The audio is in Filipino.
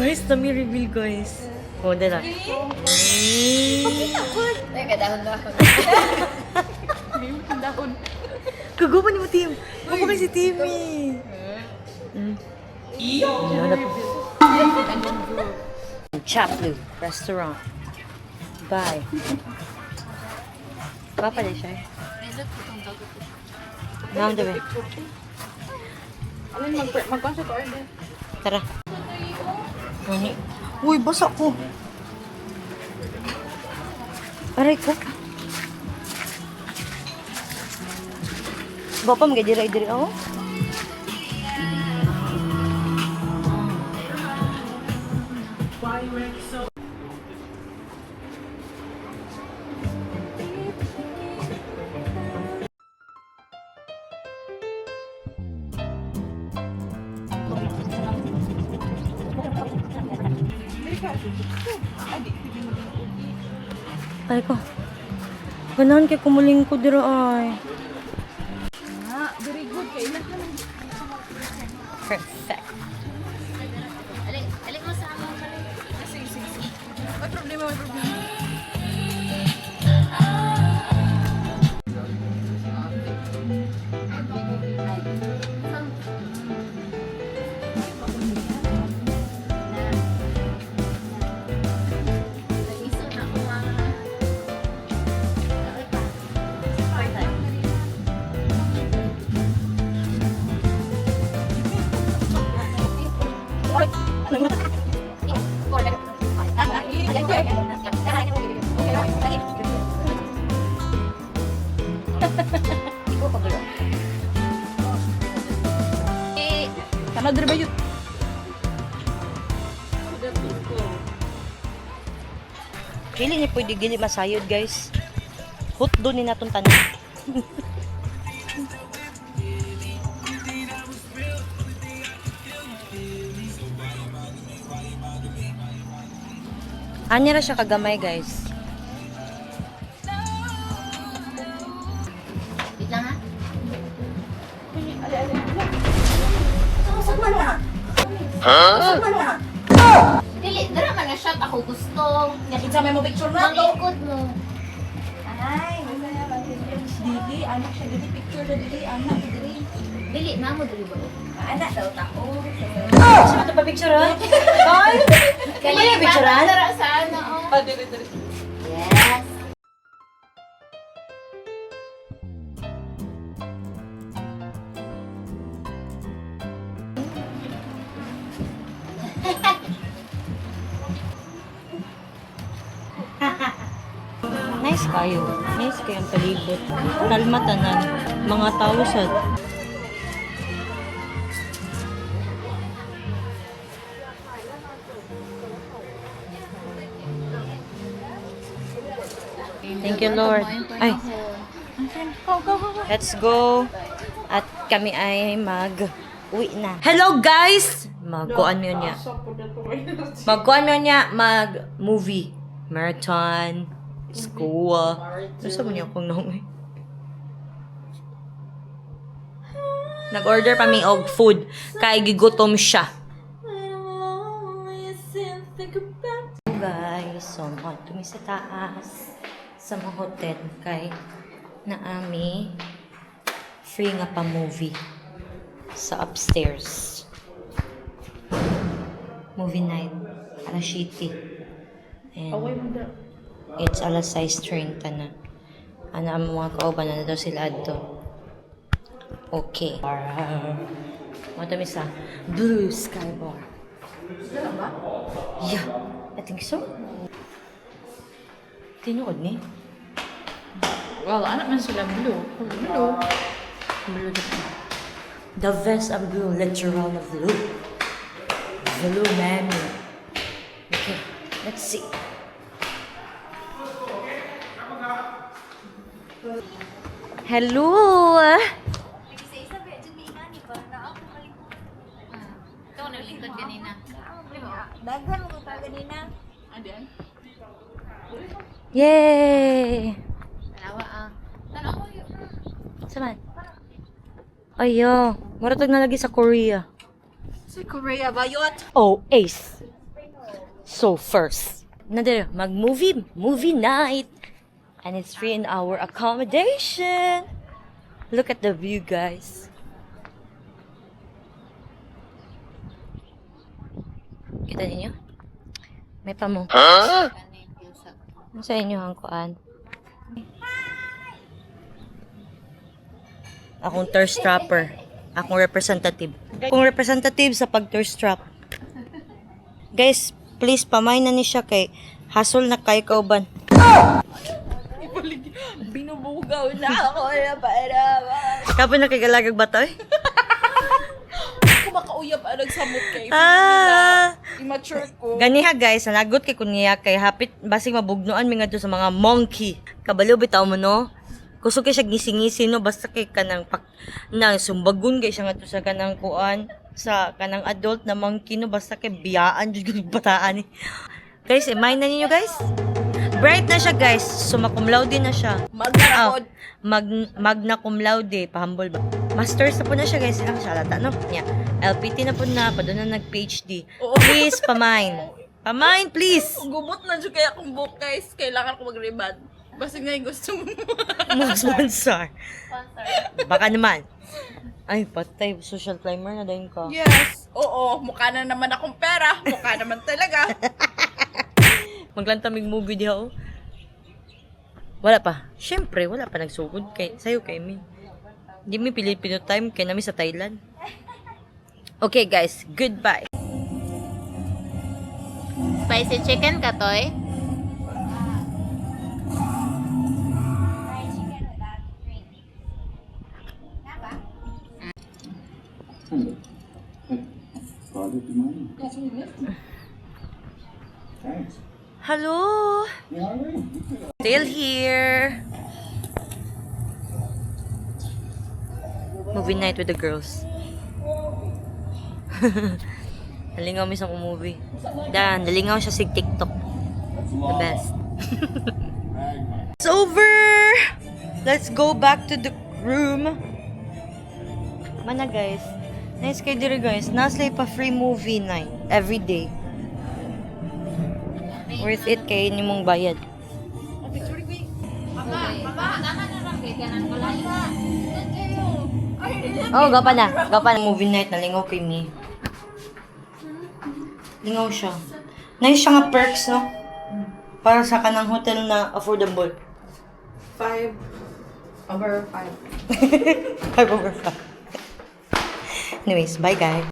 Guys, nami reveal guys. Oh, dala. Teka, dahon-dahon. Dahon. Kagawa ni mo, Tim. Ako ba si Timmy? Chaplu Restaurant. Bye. Papa na siya. Naam daw. Alin, mag-consult order. Tara. Nani? Uy, basa ko. Aray ko. Bapak magdiri-diri ako. Ay ko. Ganahan kay kumuling ko dira ay. Very good. Kailan ka lang. Perfect. Alin mo sa among kalit. Sige. May problema. Tama diri ba yun? Dili ni pwede gili masayod guys. Hot doon ni natong tanan. Anya ra siya kagamay guys. Wait lang ha. Dili, dara man na shot ako gusto. Nakita mo picture na? Magukod mo. Ay, dili, anak siya dili, picture na dili, anak dili. Dili, namo dili ba? Anak daw tako. Siya ito pa picture ha? Ay! Kaya picturean? Dara sa ano, oh. Dili. Yes. Nice kayo. Nice kayong palibot. Kalma tanan. Mga tao sad. Thank you, Lord. Ay, let's go. At kami ay mag-uwi na. Hello, guys! Magkuan mo niya. Magkuan mo niya. Mag-movie. Marathon. School. Gusto mo niya akong nung nag-order pa mi og food. Kay gigutom siya. Guys, so kami sa taas sa mga hotel kay naami free nga pa movie sa upstairs. Movie night. Alas 7. And it's alas 6:30 na. Ano ang mga kauban na daw sila adto. Okay. Mata mi sa Blue Sky Bar. Yeah, I think so. Tinuod ni? Well, anak man sila blue. Blue. Blue the blue. The vest of blue, literal of blue. Blue, man. Okay, let's see. Hello! Ikaw naglingkod kanina. Daghan mo ta ganina. Adan? Yay! Tanawa ah. Tanawa yun. Saman? Ayo, maratag na lagi sa Korea. Sa Korea ba yun? Oh, ace. So first, movie night. And it's free in our accommodation. Look at the view, guys. Kita ninyo? May pamo. Huh? Sa inyo ang kuan. Akong thirst trapper. Akong representative. Akong representative sa pag-thirst trap. Guys, please pamay na ni siya kay hasol na kay kauban. Binubugaw na ako na para Kapon na kay galagag batoy? Kung makauyab ang nagsamot kay immature ko. Ganiha guys, nagot kay kunya kay hapit basig mabugnuan mi ngadto sa mga monkey. Kabalo bitaw mo no. Kusog kay siya ngisi-ngisi no basta kay kanang nang sumbagon kay siya ngadto sa kanang kuan sa kanang adult na monkey no basta kay biyaan jud gyud bataan ni. Guys, imay na ninyo guys. Bright na siya guys. Summa cum laude na siya. Magnarakod. Magna cum laude. Pahambol ba? Masters na po na siya guys. Silang siya lata no? Yeah. LPT na po na. Pa doon na nag-PhD. Oo. Please, pamain. Pamain, please. Gubot na siya kaya akong book guys. Kailangan ko mag-reband. Basta nga yung gusto mo. Mga sponsor. Baka naman. Ay, patay. Social climber na din ka. Yes. Oo. Mukha na naman akong pera. Mukha naman talaga. Maglantamig movie diha oh. Wala pa. Siyempre, wala pa nagsugod kay sayo kay mi. Hindi mi Filipino time kay nami sa Thailand. Okay guys, goodbye. Spicy chicken ka, Toy? Hello. Still here. Movie night with the girls. Nalingaw mi sa movie. Dan, nalingaw siya sig TikTok. The best. It's over. Let's go back to the room. Mana guys. Nice kay diri guys. Naslay pa free movie night every day. Worth it kay nimong bayad. Oh, gapa na. Gapa na. Movie night na lingaw kay mi. Lingaw siya. Nice siya nga perks, no? Para sa kanang hotel na affordable. 5/5. 5/5. Anyways, bye guys.